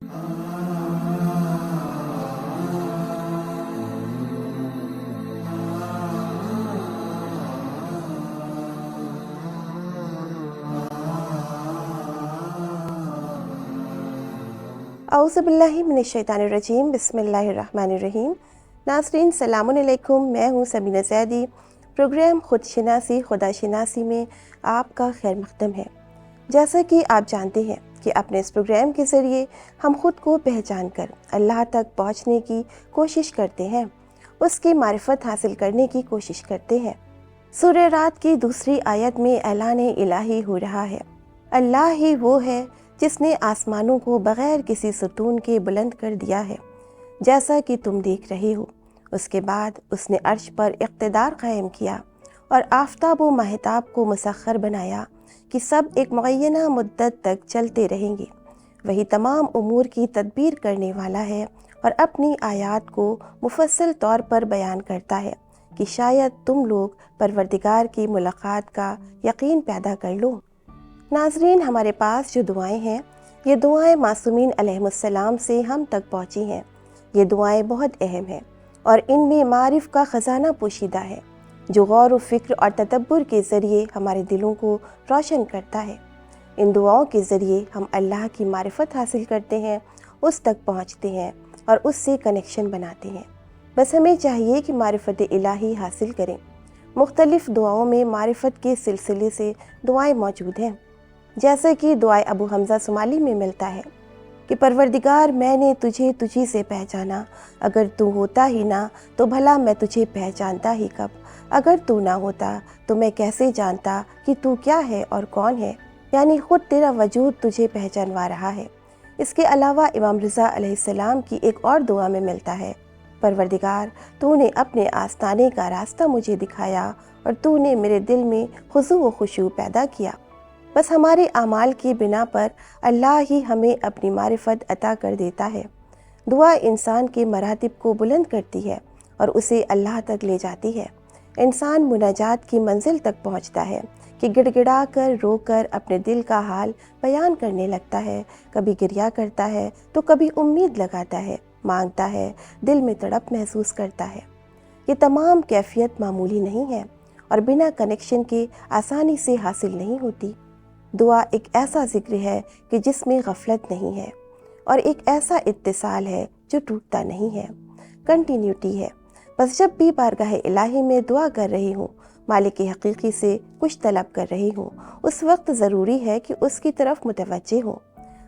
اعوذ باللہ من الشیطان الرجیم، بسم اللہ الرحمن الرحیم۔ ناظرین السلام علیکم، میں ہوں سمینہ زیدی۔ پروگرام خود شناسی خدا شناسی میں آپ کا خیر مقدم ہے۔ جیسا کہ آپ جانتے ہیں کہ اپنے اس پروگرام کے ذریعے ہم خود کو پہچان کر اللہ تک پہنچنے کی کوشش کرتے ہیں، اس کی معرفت حاصل کرنے کی کوشش کرتے ہیں۔ سورہ رات کی دوسری آیت میں اعلان الہی ہو رہا ہے، اللہ ہی وہ ہے جس نے آسمانوں کو بغیر کسی ستون کے بلند کر دیا ہے، جیسا کہ تم دیکھ رہے ہو۔ اس کے بعد اس نے عرش پر اقتدار قائم کیا اور آفتاب و مہتاب کو مسخر بنایا کہ سب ایک معینہ مدت تک چلتے رہیں گے۔ وہی تمام امور کی تدبیر کرنے والا ہے اور اپنی آیات کو مفصل طور پر بیان کرتا ہے کہ شاید تم لوگ پروردگار کی ملاقات کا یقین پیدا کر لو۔ ناظرین، ہمارے پاس جو دعائیں ہیں، یہ دعائیں معصومین علیہم السلام سے ہم تک پہنچی ہیں۔ یہ دعائیں بہت اہم ہیں اور ان میں معارف کا خزانہ پوشیدہ ہے جو غور و فکر اور تدبر کے ذریعے ہمارے دلوں کو روشن کرتا ہے۔ ان دعاؤں کے ذریعے ہم اللہ کی معرفت حاصل کرتے ہیں، اس تک پہنچتے ہیں اور اس سے کنیکشن بناتے ہیں۔ بس ہمیں چاہیے کہ معرفت الہی حاصل کریں۔ مختلف دعاؤں میں معرفت کے سلسلے سے دعائیں موجود ہیں، جیسے کہ دعائے ابو حمزہ صومالی میں ملتا ہے کہ پروردگار میں نے تجھے تجھی سے پہچانا، اگر تو ہوتا ہی نہ تو بھلا میں تجھے پہچانتا ہی کب، اگر تو نہ ہوتا تو میں کیسے جانتا کہ تو کیا ہے اور کون ہے، یعنی خود تیرا وجود تجھے پہچانوا رہا ہے۔ اس کے علاوہ امام رضا علیہ السلام کی ایک اور دعا میں ملتا ہے، پروردگار تو نے اپنے آستانے کا راستہ مجھے دکھایا اور تو نے میرے دل میں خضوع و خشوع پیدا کیا۔ بس ہمارے اعمال کی بنا پر اللہ ہی ہمیں اپنی معرفت عطا کر دیتا ہے۔ دعا انسان کے مراتب کو بلند کرتی ہے اور اسے اللہ تک لے جاتی ہے۔ انسان مناجات کی منزل تک پہنچتا ہے کہ گڑ گڑا کر رو کر اپنے دل کا حال بیان کرنے لگتا ہے، کبھی گریہ کرتا ہے تو کبھی امید لگاتا ہے، مانگتا ہے، دل میں تڑپ محسوس کرتا ہے۔ یہ تمام کیفیت معمولی نہیں ہے اور بنا کنیکشن کے آسانی سے حاصل نہیں ہوتی۔ دعا ایک ایسا ذکر ہے کہ جس میں غفلت نہیں ہے اور ایک ایسا اتصال ہے جو ٹوٹتا نہیں ہے، کنٹینیوٹی ہے۔ بس جب بھی بارگاہ الہی میں دعا کر رہی ہوں، مالک حقیقی سے کچھ طلب کر رہی ہوں، اس وقت ضروری ہے کہ اس کی طرف متوجہ ہوں۔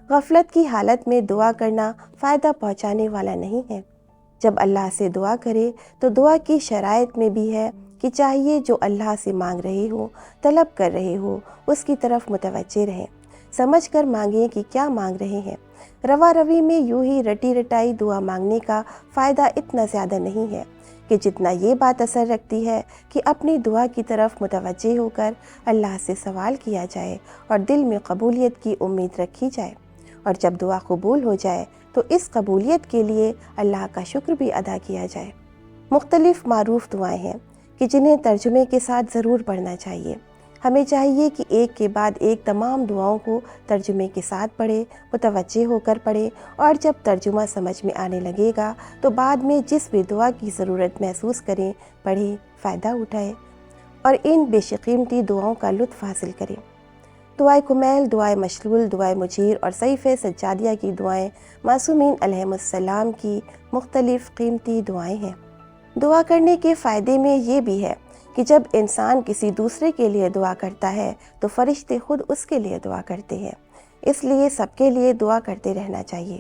غفلت کی حالت میں دعا کرنا فائدہ پہنچانے والا نہیں ہے۔ جب اللہ سے دعا کرے تو دعا کی شرائط میں بھی ہے کہ چاہیے جو اللہ سے مانگ رہے ہو، طلب کر رہے ہو، اس کی طرف متوجہ رہیں، سمجھ کر مانگیں کہ کیا مانگ رہے ہیں۔ روا روی میں یوں ہی رٹی رٹائی دعا مانگنے کا فائدہ اتنا زیادہ نہیں ہے کہ جتنا یہ بات اثر رکھتی ہے کہ اپنی دعا کی طرف متوجہ ہو کر اللہ سے سوال کیا جائے اور دل میں قبولیت کی امید رکھی جائے، اور جب دعا قبول ہو جائے تو اس قبولیت کے لیے اللہ کا شکر بھی ادا کیا جائے۔ مختلف معروف دعائیں ہیں کہ جنہیں ترجمے کے ساتھ ضرور پڑھنا چاہیے۔ ہمیں چاہیے کہ ایک کے بعد ایک تمام دعاؤں کو ترجمے کے ساتھ پڑھے، متوجہ ہو کر پڑھے، اور جب ترجمہ سمجھ میں آنے لگے گا تو بعد میں جس بھی دعا کی ضرورت محسوس کریں، پڑھیں، فائدہ اٹھائیں اور ان بے قیمتی دعاؤں کا لطف حاصل کریں۔ دعائے کمیل، دعائے مشلول، دعائے مجیر اور سیف سجادیہ کی دعائیں معصومین علیہم السلام کی مختلف قیمتی دعائیں ہیں۔ دعا کرنے کے فائدے میں یہ بھی ہے کہ جب انسان کسی دوسرے کے لیے دعا کرتا ہے تو فرشتے خود اس کے لیے دعا کرتے ہیں، اس لیے سب کے لیے دعا کرتے رہنا چاہیے۔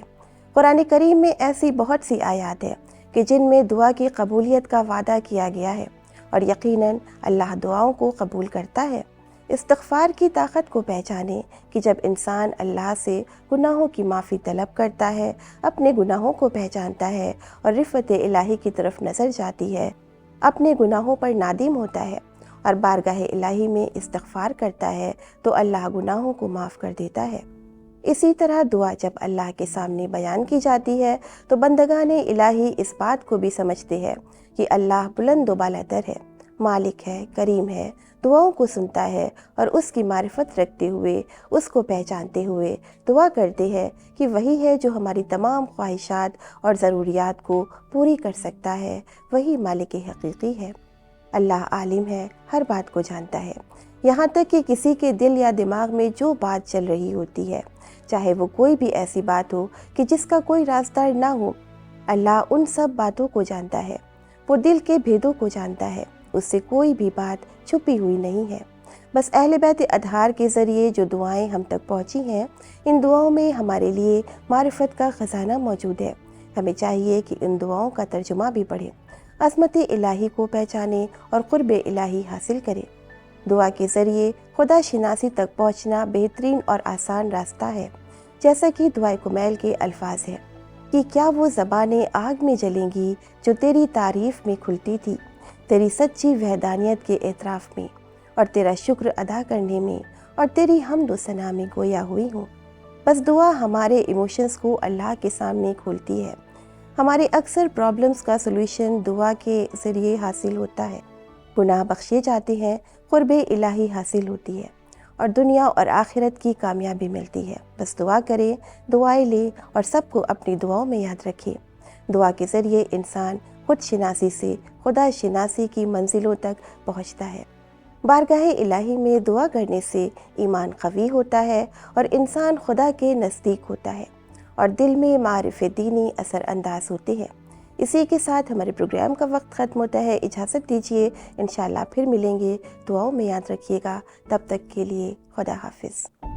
قرآن کریم میں ایسی بہت سی آیات ہیں کہ جن میں دعا کی قبولیت کا وعدہ کیا گیا ہے، اور یقیناً اللہ دعاؤں کو قبول کرتا ہے۔ استغفار کی طاقت کو پہچانیں کہ جب انسان اللہ سے گناہوں کی معافی طلب کرتا ہے، اپنے گناہوں کو پہچانتا ہے اور رفعت الہی کی طرف نظر جاتی ہے، اپنے گناہوں پر نادم ہوتا ہے اور بارگاہ الہی میں استغفار کرتا ہے تو اللہ گناہوں کو معاف کر دیتا ہے۔ اسی طرح دعا جب اللہ کے سامنے بیان کی جاتی ہے تو بندگان الہی اس بات کو بھی سمجھتے ہیں کہ اللہ بلند و بالاتر ہے، مالک ہے، کریم ہے، دعاؤں کو سنتا ہے اور اس کی معرفت رکھتے ہوئے، اس کو پہچانتے ہوئے دعا کرتے ہیں کہ وہی ہے جو ہماری تمام خواہشات اور ضروریات کو پوری کر سکتا ہے، وہی مالک حقیقی ہے۔ اللہ عالم ہے، ہر بات کو جانتا ہے، یہاں تک کہ کسی کے دل یا دماغ میں جو بات چل رہی ہوتی ہے، چاہے وہ کوئی بھی ایسی بات ہو کہ جس کا کوئی رازدار نہ ہو، اللہ ان سب باتوں کو جانتا ہے، وہ دل کے بھیدوں کو جانتا ہے، اس سے کوئی بھی بات چھپی ہوئی نہیں ہے۔ بس اہل بیت اطہار کے ذریعے جو دعائیں ہم تک پہنچی ہیں، ان دعاؤں میں ہمارے لیے معرفت کا خزانہ موجود ہے۔ ہمیں چاہیے کہ ان دعاؤں کا ترجمہ بھی پڑھیں، عظمت الہی کو پہچانیں اور قرب الہی حاصل کریں۔ دعا کے ذریعے خدا شناسی تک پہنچنا بہترین اور آسان راستہ ہے، جیسا کہ دعائے کمیل کے الفاظ ہیں کہ کیا وہ زبانیں آگ میں جلیں گی جو تیری تعریف میں کھلتی تھی، تیری سچی وحدانیت کے اعتراف میں اور تیرا شکر ادا کرنے میں اور تیری حمد و ثنا میں گویا ہوئی ہوں۔ بس دعا ہمارے ایموشنز کو اللہ کے سامنے کھولتی ہے۔ ہمارے اکثر پرابلمز کا سولوشن دعا کے ذریعے حاصل ہوتا ہے، گناہ بخشے جاتے ہیں، قرب الہی حاصل ہوتی ہے اور دنیا اور آخرت کی کامیابی ملتی ہے۔ بس دعا کریں، دعائیں لیں اور سب کو اپنی دعاؤں میں یاد رکھیں۔ دعا کے ذریعے انسان خود شناسی سے خدا شناسی کی منزلوں تک پہنچتا ہے۔ بارگاہ الہی میں دعا کرنے سے ایمان قوی ہوتا ہے اور انسان خدا کے نزدیک ہوتا ہے اور دل میں معارف دینی اثر انداز ہوتے ہیں۔ اسی کے ساتھ ہمارے پروگرام کا وقت ختم ہوتا ہے، اجازت دیجیے، انشاءاللہ پھر ملیں گے۔ دعاؤں میں یاد رکھیے گا، تب تک کے لیے خدا حافظ۔